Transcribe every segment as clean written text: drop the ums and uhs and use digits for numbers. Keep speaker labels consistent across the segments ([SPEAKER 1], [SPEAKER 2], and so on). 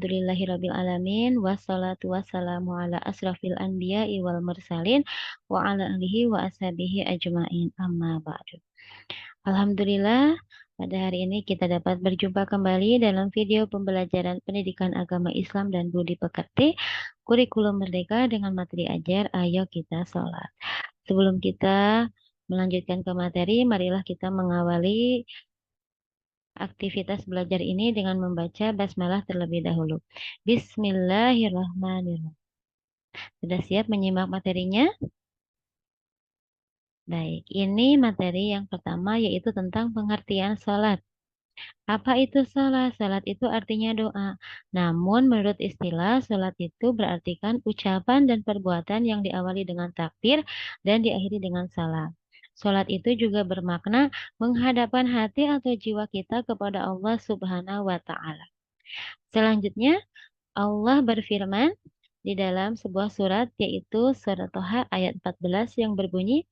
[SPEAKER 1] Alhamdulillahirabbil alamin wassalatu wassalamu ala asrafil anbiya'i wal mursalin wa ala alihi wa ashabihi ajmain amma ba'du. Alhamdulillah, pada hari ini kita dapat berjumpa kembali dalam video pembelajaran pendidikan agama Islam dan budi pekerti kurikulum merdeka dengan materi ajar ayo kita sholat. Sebelum kita melanjutkan ke materi, marilah kita mengawali aktivitas belajar ini dengan membaca basmalah terlebih dahulu. Bismillahirrahmanirrahim. Sudah siap menyimak materinya? Baik, ini materi yang pertama yaitu tentang pengertian sholat. Apa itu sholat? Sholat itu artinya doa. Namun menurut istilah, sholat itu berartikan ucapan dan perbuatan yang diawali dengan takbir dan diakhiri dengan salam. Sholat itu juga bermakna menghadapkan hati atau jiwa kita kepada Allah Subhanahu wa Ta'ala. Selanjutnya, Allah berfirman di dalam sebuah surat yaitu surat Toha ayat 14 yang berbunyi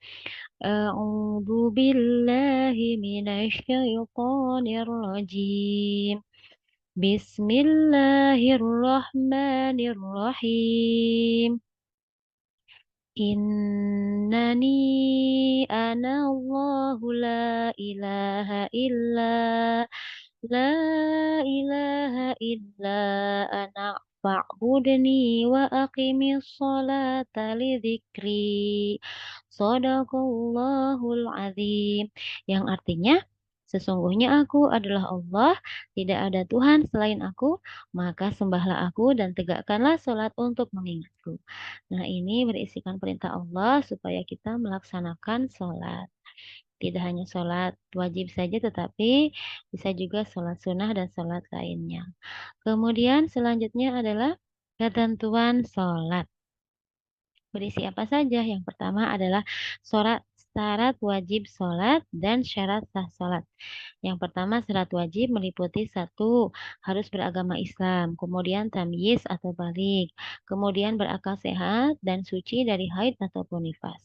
[SPEAKER 1] A'udzu billahi minasyaitonir rajim. Bismillahirrahmanirrahim. Innani ana Allahu la ilaha ana fa'budni wa aqimis sholata li dzikri. Shadaqallahul azim. Yang artinya, sesungguhnya aku adalah Allah, tidak ada Tuhan selain aku, maka sembahlah aku dan tegakkanlah sholat untuk mengingatku. Nah, ini berisikan perintah Allah supaya kita melaksanakan sholat. Tidak hanya sholat wajib saja, tetapi bisa juga sholat sunnah dan sholat lainnya. Kemudian selanjutnya adalah ketentuan sholat. Berisi apa saja? Yang pertama adalah syarat wajib sholat dan syarat sah sholat. Yang pertama, syarat wajib meliputi 1. Harus beragama Islam, kemudian tamyiz atau balik, kemudian berakal sehat dan suci dari haid ataupun nifas.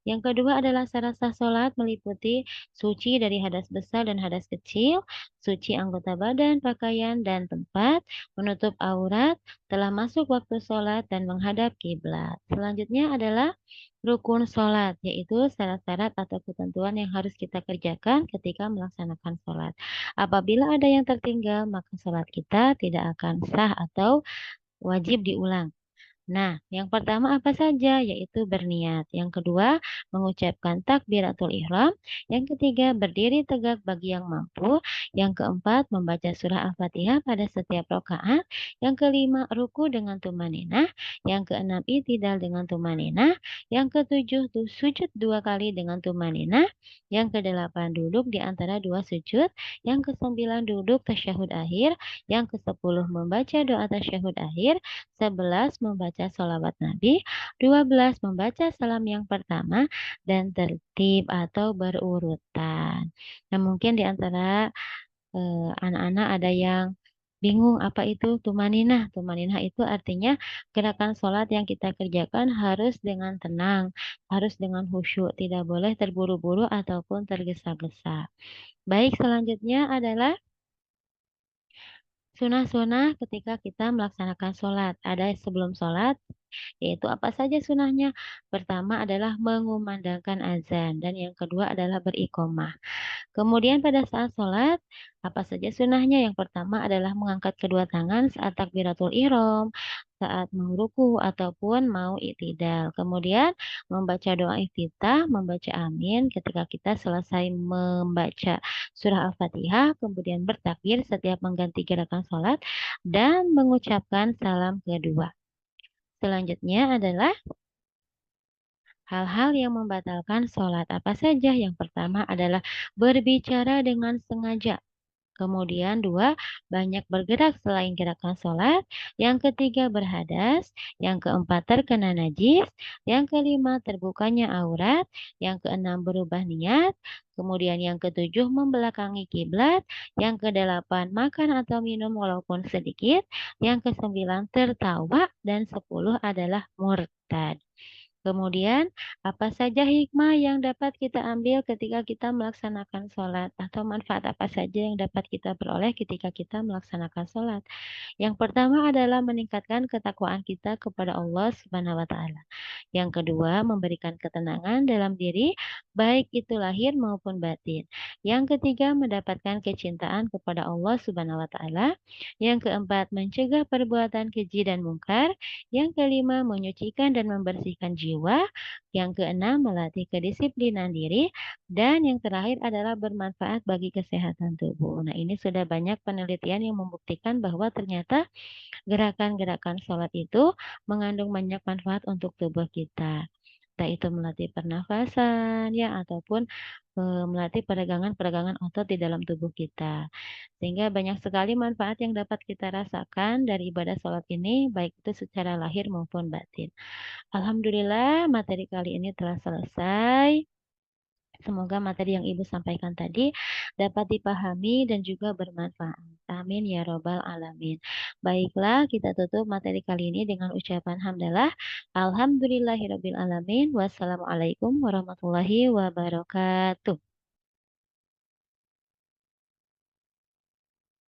[SPEAKER 1] Yang kedua adalah syarat sah sholat meliputi suci dari hadas besar dan hadas kecil, suci anggota badan, pakaian, dan tempat, menutup aurat, telah masuk waktu sholat, dan menghadap kiblat. Selanjutnya adalah rukun sholat, yaitu syarat-syarat atau ketentuan yang harus kita kerjakan ketika melaksanakan sholat. Apabila ada yang tertinggal, maka sholat kita tidak akan sah atau wajib diulang. Nah, yang pertama apa saja? Yaitu berniat. Yang kedua, mengucapkan takbiratul ihram. Yang ketiga, berdiri tegak bagi yang mampu. Yang keempat, membaca surah Al-Fatihah pada setiap rakaat. Yang kelima, ruku dengan tumanina. Yang keenam, i'tidal dengan tumanina. Yang ketujuh, sujud 2 kali dengan tumanina. Yang kedelapan, duduk di antara 2 sujud. Yang kesembilan, duduk tasyahud akhir. Yang kesepuluh, membaca doa tasyahud akhir. 11 membaca sholawat Nabi, 12 membaca salam yang pertama, dan tertib atau berurutan. Nah, mungkin di antara anak-anak ada yang bingung apa itu tumaninah. Tumaninah itu artinya gerakan sholat yang kita kerjakan harus dengan tenang, harus dengan khusyuk, tidak boleh terburu-buru ataupun tergesa-gesa. Baik, selanjutnya adalah sunah-sunah ketika kita melaksanakan sholat. Ada sebelum sholat, yaitu apa saja sunahnya? Pertama adalah mengumandangkan azan, dan yang kedua adalah beriqomah. Kemudian pada saat sholat, apa saja sunahnya? Yang pertama adalah mengangkat kedua tangan saat takbiratul ihram, saat mau ruku ataupun mau i'tidal. Kemudian membaca doa iftitah, membaca amin ketika kita selesai membaca surah Al-Fatihah, kemudian bertakbir setiap mengganti gerakan sholat, dan mengucapkan salam kedua. Selanjutnya adalah hal-hal yang membatalkan sholat apa saja? Yang pertama adalah berbicara dengan sengaja. Kemudian 2, banyak bergerak selain gerakan sholat. Yang ketiga, berhadas. Yang keempat, terkena najis. Yang kelima, terbukanya aurat. Yang keenam, berubah niat. Kemudian yang ketujuh, membelakangi kiblat. Yang kedelapan, makan atau minum walaupun sedikit. Yang kesembilan, tertawa. Dan 10 adalah murtad. Kemudian, apa saja hikmah yang dapat kita ambil ketika kita melaksanakan sholat, atau manfaat apa saja yang dapat kita peroleh ketika kita melaksanakan sholat? Yang pertama adalah meningkatkan ketakwaan kita kepada Allah Subhanahu wa Ta'ala. Yang kedua, memberikan ketenangan dalam diri, baik itu lahir maupun batin. Yang ketiga, mendapatkan kecintaan kepada Allah Subhanahu wa Ta'ala. Yang keempat, mencegah perbuatan keji dan mungkar. Yang kelima, menyucikan dan membersihkan jiwa. Yang keenam, melatih kedisiplinan diri. Dan yang terakhir adalah bermanfaat bagi kesehatan tubuh. Nah, ini sudah banyak penelitian yang membuktikan bahwa ternyata gerakan-gerakan sholat itu mengandung banyak manfaat untuk tubuh kita. Entah itu melatih pernafasan ya ataupun melatih peregangan-peregangan otot di dalam tubuh kita. Sehingga banyak sekali manfaat yang dapat kita rasakan dari ibadah sholat ini, baik itu secara lahir maupun batin. Alhamdulillah materi kali ini telah selesai. Semoga materi yang Ibu sampaikan tadi dapat dipahami dan juga bermanfaat. Amin ya robbal alamin. Baiklah, kita tutup materi kali ini dengan ucapan hamdalah. Alhamdulillahirabbil alamin. Wassalamualaikum warahmatullahi wabarakatuh.